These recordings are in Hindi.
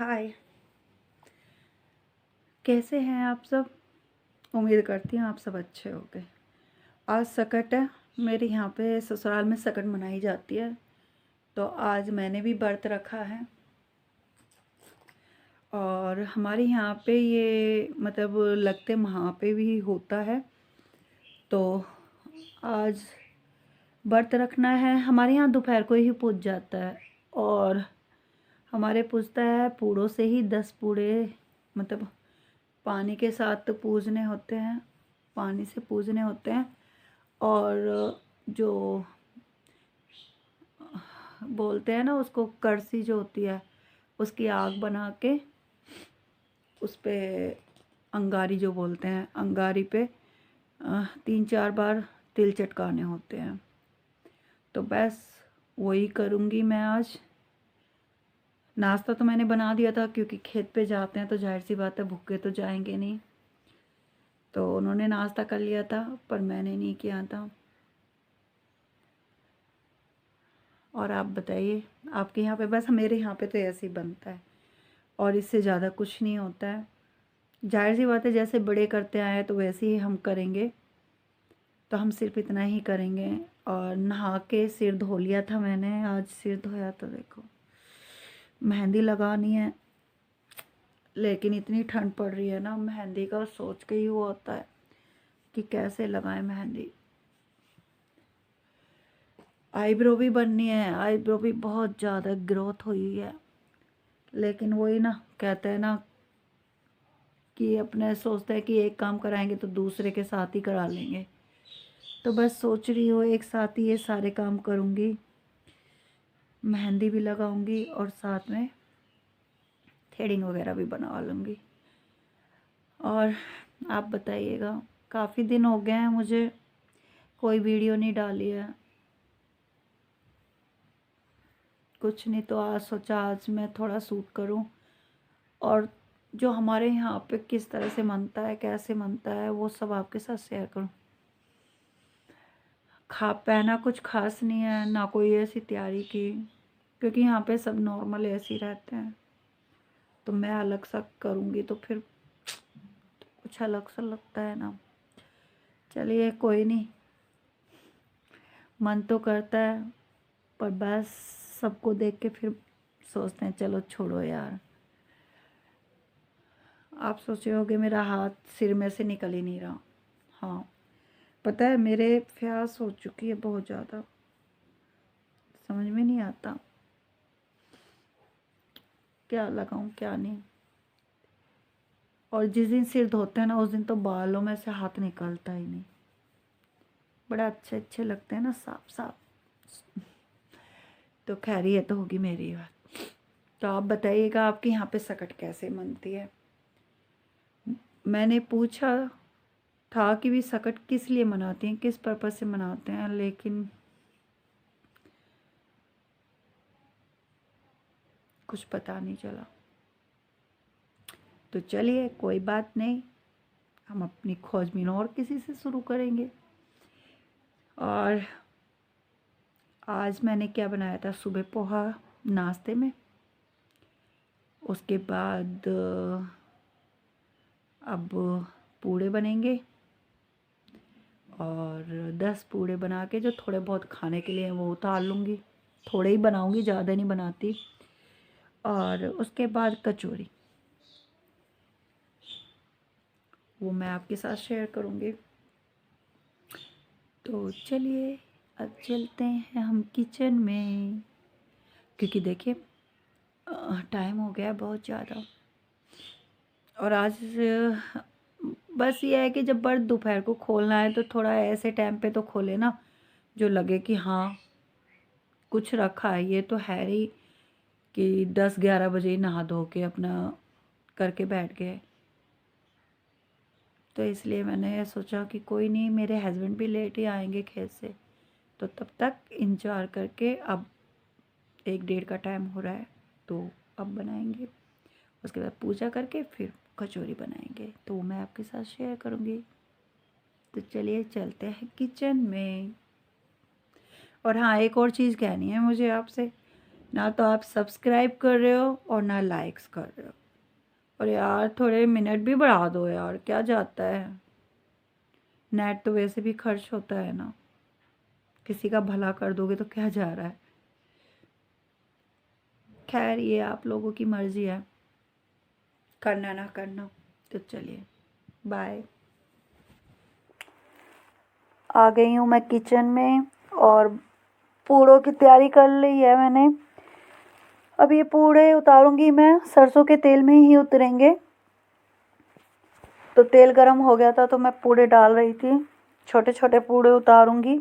हाय। कैसे हैं आप सब? उम्मीद करती हूँ आप सब अच्छे होंगे। आज सकट है। मेरे यहाँ पे ससुराल में सकट मनाई जाती है, तो आज मैंने भी व्रत रखा है। और हमारे यहाँ पे ये मतलब लगते वहाँ पे भी होता है, तो आज व्रत रखना है। हमारे यहाँ दोपहर को ही पूज जाता है, और हमारे पूजता है पूड़ों से ही 10 पूड़े, मतलब पानी के साथ तो पूजने होते हैं, पानी से पूजने होते हैं। और जो बोलते हैं ना, उसको करसी जो होती है उसकी आग बना के उस पे अंगारी जो बोलते हैं, अंगारी पे 3-4 बार तिल चटकाने होते हैं। तो बस वही करूँगी मैं आज। नाश्ता तो मैंने बना दिया था, क्योंकि खेत पे जाते हैं तो जाहिर सी बात है भूखे तो जाएंगे नहीं। तो उन्होंने नाश्ता कर लिया था, पर मैंने नहीं किया था। और आप बताइए, आपके यहाँ पे? बस मेरे यहाँ पे तो ऐसे ही बनता है, और इससे ज़्यादा कुछ नहीं होता है। जाहिर सी बात है, जैसे बड़े करते आए हैं तो वैसे ही हम करेंगे, तो हम सिर्फ इतना ही करेंगे। और नहा के सिर धो लिया था मैंने, आज सिर धोया तो देखो मेहंदी लगानी है, लेकिन इतनी ठंड पड़ रही है ना, मेहंदी का सोच के ही वो होता है कि कैसे लगाएं मेहंदी। आईब्रो भी बननी है, आईब्रो भी बहुत ज़्यादा ग्रोथ हुई है, लेकिन वही ना, कहते हैं ना कि अपने सोचते हैं कि एक काम कराएंगे तो दूसरे के साथ ही करा लेंगे। तो बस सोच रही हूँ एक साथ ही ये सारे काम करूँगी, मेहंदी भी लगाऊंगी और साथ में थ्रेडिंग वगैरह भी बनवा लूँगी। और आप बताइएगा, काफ़ी दिन हो गए हैं मुझे कोई वीडियो नहीं डाली है। कुछ नहीं तो आज सोचा आज मैं थोड़ा शूट करूं, और जो हमारे यहाँ पे किस तरह से मनता है, कैसे मनता है, वो सब आपके साथ शेयर करूं। पहना कुछ खास नहीं है, ना कोई ऐसी तैयारी की, क्योंकि यहाँ पे सब नॉर्मल ऐसे ही रहते हैं। तो मैं अलग सा करूँगी तो फिर कुछ अलग सा लगता है ना। चलिए कोई नहीं, मन तो करता है, पर बस सबको देख के फिर सोचते हैं चलो छोड़ो यार। आप सोचे होगे मेरा हाथ सिर में से निकल ही नहीं रहा। हाँ, पता है मेरे प्यास हो चुकी है बहुत ज़्यादा, समझ में नहीं आता क्या लगाऊं क्या नहीं। और जिस दिन सिर धोते हैं ना, उस दिन तो बालों में से हाथ निकलता ही नहीं। बड़ा अच्छे अच्छे लगते हैं ना, साफ साफ। तो खैर ये तो होगी मेरी बात। तो आप बताइएगा आपके यहाँ पे सकट कैसे मनती है। मैंने पूछा था कि भी सकट किस लिए मनाते हैं, किस पर्पज़ से मनाते हैं, लेकिन कुछ पता नहीं चला। तो चलिए कोई बात नहीं, हम अपनी खोजबीन और किसी से शुरू करेंगे। और आज मैंने क्या बनाया था, सुबह पोहा नाश्ते में। उसके बाद अब पूड़े बनेंगे, और 10 पूड़े बना के जो थोड़े बहुत खाने के लिए वो उतार लूँगी। थोड़े ही बनाऊँगी, ज़्यादा नहीं बनाती। और उसके बाद कचौरी, वो मैं आपके साथ शेयर करूँगी। तो चलिए अब चलते हैं हम किचन में, क्योंकि देखिए टाइम हो गया बहुत ज़्यादा। और आज बस ये है कि जब बर्ड दोपहर को खोलना है तो थोड़ा ऐसे टाइम पे तो खोले ना, जो लगे कि हाँ कुछ रखा है। ये तो है ही कि 10-11 बजे ही नहा धो के अपना करके बैठ गए। तो इसलिए मैंने सोचा कि कोई नहीं, मेरे हस्बैंड भी लेट ही आएंगे खेत से, तो तब तक इंतज़ार करके, अब 1-1:30 का टाइम हो रहा है, तो अब बनाएंगे। उसके बाद पूजा करके फिर कचौरी बनाएंगे, तो वो मैं आपके साथ शेयर करूँगी। तो चलिए चलते हैं किचन में। और हाँ, एक और चीज़ कहनी है मुझे आपसे ना तो आप सब्सक्राइब कर रहे हो और ना लाइक्स कर रहे हो। और यार थोड़े मिनट भी बढ़ा दो यार, क्या जाता है, नेट तो वैसे भी खर्च होता है ना, किसी का भला कर दोगे तो क्या जा रहा है। खैर ये आप लोगों की मर्जी है, करना ना करना। तो चलिए बाय। आ गई हूँ मैं किचन में और पूड़ों की तैयारी कर ली है मैंने। अब ये पूड़े उतारूंगी मैं, सरसों के तेल में ही उतरेंगे। तो तेल गरम हो गया था तो मैं पूड़े डाल रही थी, छोटे छोटे पूड़े उतारूंगी,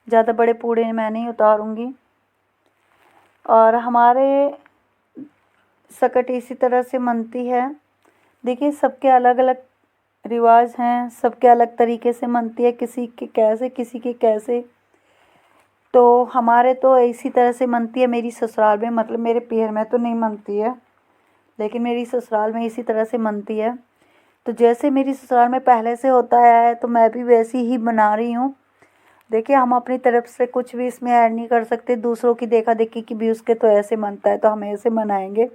ज़्यादा बड़े पूड़े मैं नहीं उतारूंगी। और हमारे सकट इसी तरह से मनती है। देखिए सबके अलग अलग रिवाज हैं, सबके अलग तरीके से मनती है, किसी के कैसे किसी के कैसे। तो हमारे तो इसी तरह से मनती है मेरी ससुराल में, मतलब मेरे पीहर में तो नहीं मनती है, लेकिन मेरी ससुराल में इसी तरह से मनती है। तो जैसे मेरी ससुराल में पहले से होता है तो मैं भी वैसी ही बना रही हूँ। देखिए हम अपनी तरफ से कुछ भी इसमें ऐड नहीं कर सकते, दूसरों की देखा देखी कि भी उसके तो ऐसे मनता है तो हम ऐसे बनाएंगे,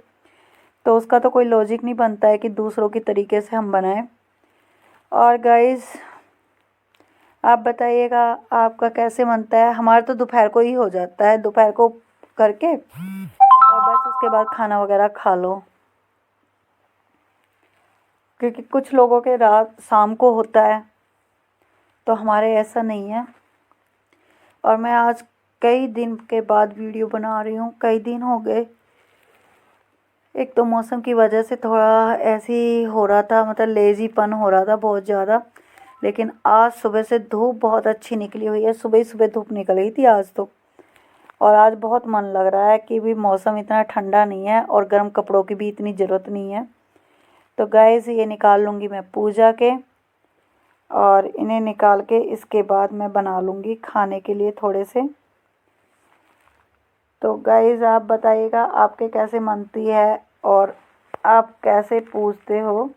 तो उसका तो कोई लॉजिक नहीं बनता है कि दूसरों की तरीके से हम बनाएं। और गाइस आप बताइएगा आपका कैसे बनता है। हमारा तो दोपहर को ही हो जाता है, दोपहर को करके और बस उसके बाद खाना वगैरह खा लो, क्योंकि कुछ लोगों के रात शाम को होता है, तो हमारे ऐसा नहीं है। और मैं आज कई दिन के बाद वीडियो बना रही हूँ, कई दिन हो गए। एक तो मौसम की वजह से थोड़ा ऐसे ही हो रहा था, मतलब लेज़ीपन हो रहा था बहुत ज़्यादा। लेकिन आज सुबह से धूप बहुत अच्छी निकली हुई है, सुबह ही सुबह धूप निकल गई थी आज तो। और आज बहुत मन लग रहा है कि भी मौसम इतना ठंडा नहीं है और गर्म कपड़ों की भी इतनी ज़रूरत नहीं है। तो गाइस ये निकाल लूँगी मैं पूजा के, और इन्हें निकाल के इसके बाद मैं बना लूँगी खाने के लिए थोड़े से। तो गाइस आप बताइएगा आपके कैसे मनती है और आप कैसे पूजते हो।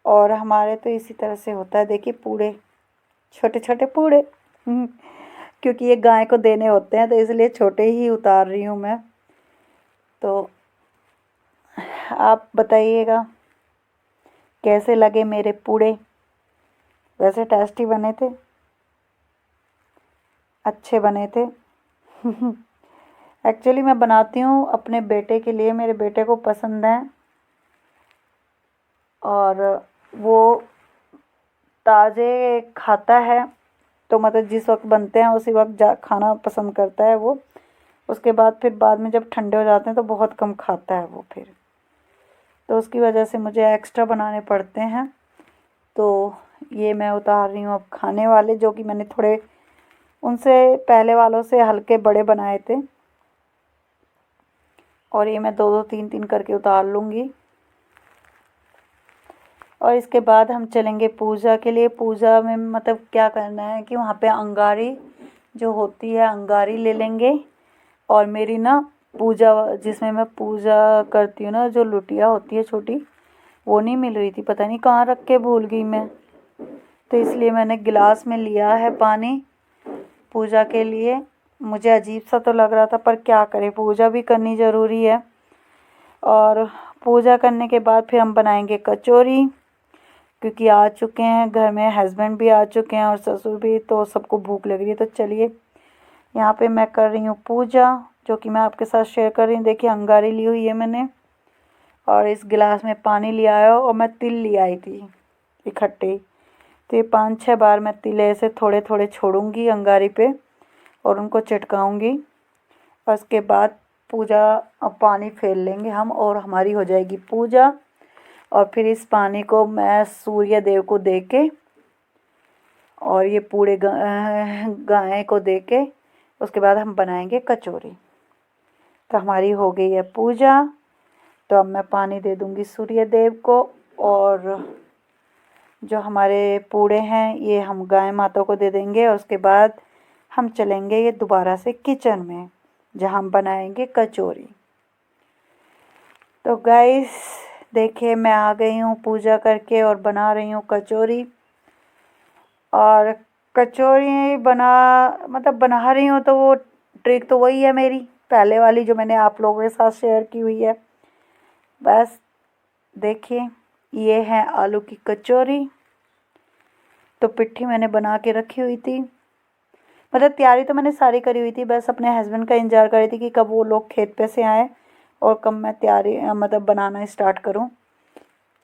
और हमारे तो इसी तरह से होता है। देखिए पूड़े, छोटे छोटे पूड़े क्योंकि ये गाय को देने होते हैं तो इसलिए छोटे ही उतार रही हूँ मैं। तो आप बताइएगा कैसे लगे मेरे पूड़े, वैसे टेस्टी बने थे, अच्छे बने थे एक्चुअली मैं बनाती हूँ अपने बेटे के लिए, मेरे बेटे को पसंद है और वो ताज़े खाता है। तो मतलब जिस वक्त बनते हैं उसी वक्त खाना पसंद करता है वो। उसके बाद फिर बाद में जब ठंडे हो जाते हैं तो बहुत कम खाता है वो फिर, तो उसकी वजह से मुझे एक्स्ट्रा बनाने पड़ते हैं। तो ये मैं उतार रही हूँ अब खाने वाले, जो कि मैंने थोड़े उनसे पहले वालों से हल्के बड़े बनाए थे, और ये मैं दो दो तीन तीन करके उतार लूँगी। और इसके बाद हम चलेंगे पूजा के लिए। पूजा में मतलब क्या करना है कि वहाँ पे अंगारी जो होती है, अंगारी ले लेंगे। और मेरी ना पूजा जिसमें मैं पूजा करती हूँ ना, जो लुटिया होती है छोटी, वो नहीं मिल रही थी, पता नहीं कहाँ रख के भूल गई मैं। तो इसलिए मैंने गिलास में लिया है पानी पूजा के लिए। मुझे अजीब सा तो लग रहा था पर क्या करें, पूजा भी करनी ज़रूरी है। और पूजा करने के बाद फिर हम बनाएंगे कचौरी, क्योंकि आ चुके हैं घर में, हस्बैंड भी आ चुके हैं और ससुर भी, तो सबको भूख लग रही है। तो चलिए यहाँ पे मैं कर रही हूँ पूजा, जो कि मैं आपके साथ शेयर कर रही हूँ। देखिए अंगारी ली हुई है मैंने और इस गिलास में पानी लिया है, और मैं तिल ले आई थी इकट्ठे। तो ये 5-6 बार मैं तिल ऐसे थोड़े थोड़े छोड़ूंगी अंगारी पे और उनको चिटकाऊंगी। और उसके बाद पूजा पानी फेर लेंगे हम और हमारी हो जाएगी पूजा। और फिर इस पानी को मैं सूर्य देव को दे के और ये पूरे गाय को दे के उसके बाद हम बनाएंगे कचौरी। तो हमारी हो गई है पूजा। तो अब मैं पानी दे दूंगी सूर्य देव को, और जो हमारे पूड़े हैं ये हम गाय माता को दे देंगे। और उसके बाद हम चलेंगे ये दोबारा से किचन में, जहाँ हम बनाएंगे कचौरी। तो गाइस देखिए मैं आ गई हूँ पूजा करके और बना रही हूँ कचौरी। और कचौरी बना रही हूँ तो वो ट्रिक तो वही है मेरी पहले वाली जो मैंने आप लोगों के साथ शेयर की हुई है। बस देखिए, ये है आलू की कचौरी। तो पिट्ठी मैंने बना के रखी हुई थी, तैयारी तो मैंने सारी करी हुई थी, बस अपने हस्बैंड का इंतज़ार कर रही थी कि कब वो लोग खेत पे से आए और कब मैं तैयारी बनाना स्टार्ट करूँ।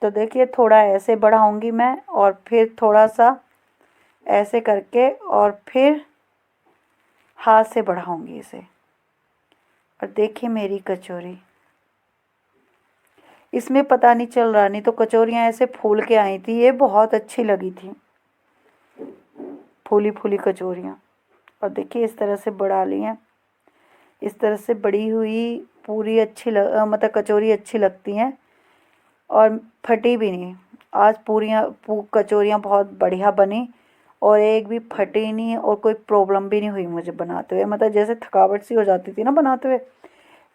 तो देखिए, थोड़ा ऐसे बढ़ाऊँगी मैं और फिर थोड़ा सा ऐसे करके और फिर हाथ से बढ़ाऊँगी इसे। और देखिए मेरी कचौरी, इसमें पता नहीं चल रहा, नहीं तो कचौरियाँ ऐसे फूल के आई थी, ये बहुत अच्छी लगी थी फूली फूली कचौरियाँ। और देखिए इस तरह से बढ़ा ली हैं, इस तरह से बड़ी हुई पूरी कचौरी अच्छी लगती हैं और फटी भी नहीं। आज कचौरियाँ बहुत बढ़िया बनी और एक भी फटी नहीं और कोई प्रॉब्लम भी नहीं हुई मुझे बनाते हुए। जैसे थकावट सी हो जाती थी ना बनाते हुए,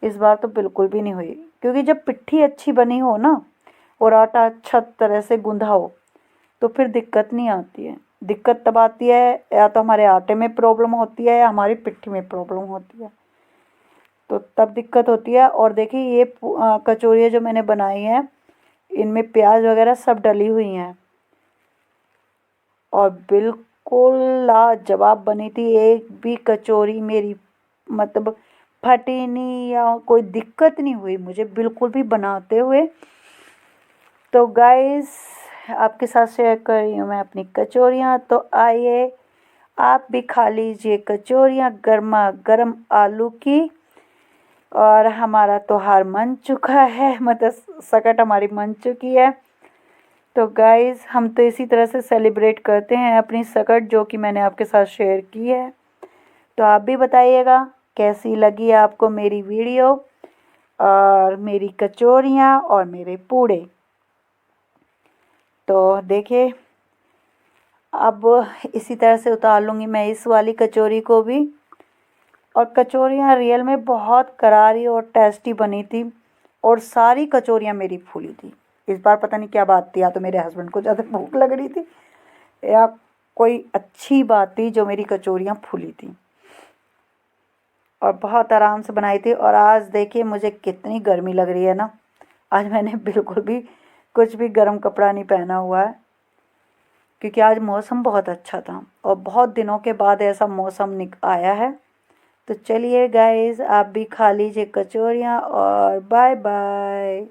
इस बार तो बिल्कुल भी नहीं हुई, क्योंकि जब पिट्ठी अच्छी बनी हो ना और आटा अच्छा तरह से गूंधा हो तो फिर दिक्कत नहीं आती है। दिक्कत तब आती है या तो हमारे आटे में प्रॉब्लम होती है या हमारी पिट्ठी में प्रॉब्लम होती है, तो तब दिक्कत होती है। और देखिए ये कचौरियाँ जो मैंने बनाई हैं इनमें प्याज वगैरह सब डली हुई हैं और बिल्कुल लाजवाब बनी थी। एक भी कचौरी मेरी फटी नहीं या कोई दिक्कत नहीं हुई मुझे बिल्कुल भी बनाते हुए। तो गाइस, आपके साथ शेयर कर रही हूँ मैं अपनी कचौरियाँ। तो आइए आप भी खा लीजिए कचौरियाँ गर्मा गर्म आलू की। और हमारा त्योहार मन चुका है, सकट हमारी मन चुकी है। तो गाइस, हम तो इसी तरह से सेलिब्रेट करते हैं अपनी सकट, जो कि मैंने आपके साथ शेयर की है। तो आप भी बताइएगा कैसी लगी आपको मेरी वीडियो और मेरी कचौरियाँ और मेरे पूड़े। तो देखिए, अब इसी तरह से उतार लूँगी मैं इस वाली कचौरी को भी। और कचौरियाँ रियल में बहुत करारी और टेस्टी बनी थी और सारी कचौरियाँ मेरी फूली थी। इस बार पता नहीं क्या बात थी, या तो मेरे हस्बैंड को ज़्यादा भूख लग रही थी या कोई अच्छी बात थी जो मेरी कचौरियाँ फूली थी और बहुत आराम से बनाई थी। और आज देखिए मुझे कितनी गर्मी लग रही है ना, आज मैंने बिल्कुल भी कुछ भी गर्म कपड़ा नहीं पहना हुआ है, क्योंकि आज मौसम बहुत अच्छा था और बहुत दिनों के बाद ऐसा मौसम आया है। तो चलिए गाइस, आप भी खा लीजिए कचौरियाँ और बाय बाय।